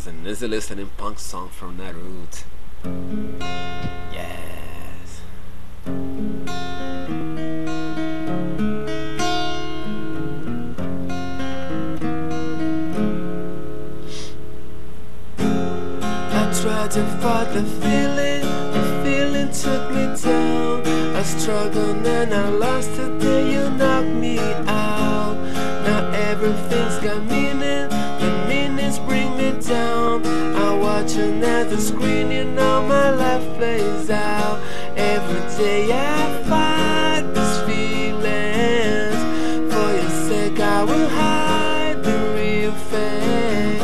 was an easy listening punk song from that root. Yes. I tried to fight the feeling took me down. I struggled and I lost the day you knocked me out. Now everything's got meaning, the meanings bring me down. I'm watching at the screen, you know my life plays out. Every day I fight these feelings. For your sake I will hide the real thing.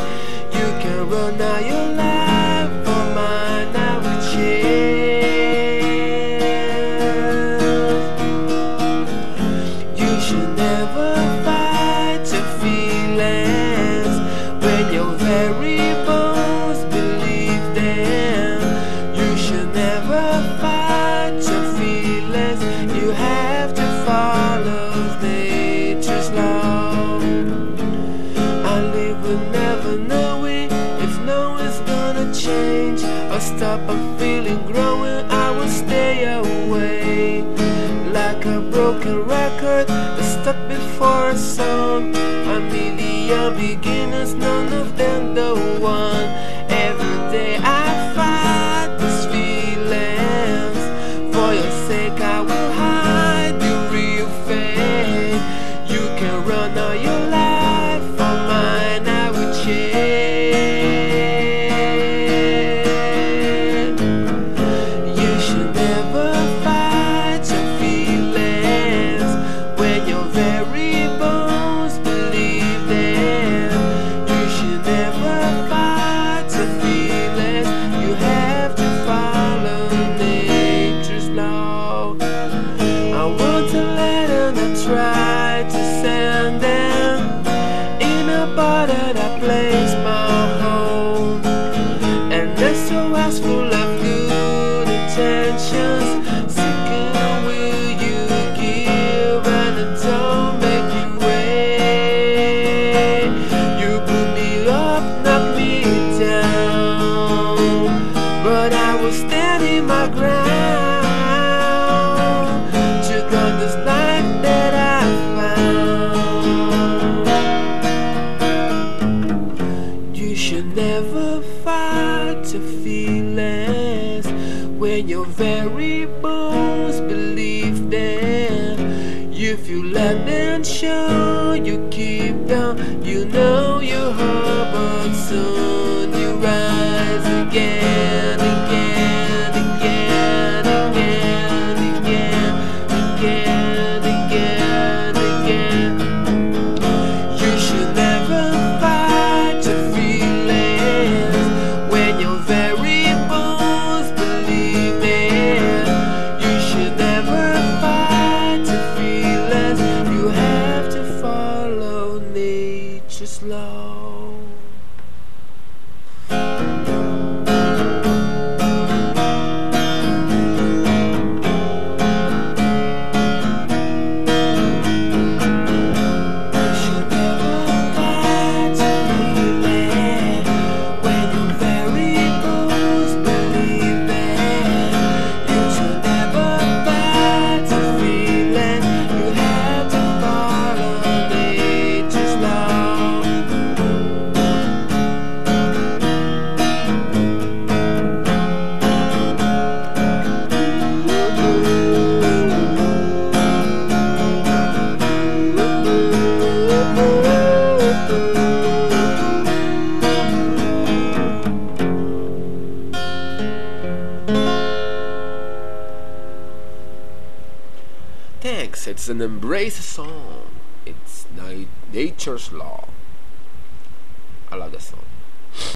You can run out your life, for mine I will change. You should never fight your feelings when your very bones believe them. You should never fight your feelings. You have to follow nature's law. I live with never knowing if knowing's gonna change or stop a feeling growing. I will stay away like a broken record that's stuck before a song. A million beginners, none of them the one. Every day I fight these feelings. For your sake I will hide the real thing. You can run all your life, for mine I will change. You should never fight your feelings when your very bones believe them. You should never fight your feelings. You have to follow nature's law. I want to let them, I try to send them in a bottle that plays my home. And this SOS full of good intentions, seeking will you give and it don't make you wait. You put me up, knock me down, but I was standing my ground. Took on this life that I found. You should never fight your feelings when your very bones believe them. If you let them show, you keep down. You know you're hurt, but soon you rise again, again, again, again, again, again, again, again. You should never fight your feelings when your very bones believe it. You should never fight your feelings. You have to follow nature's law. Thanks, it's an embrace song. It's nature's law. I love the song.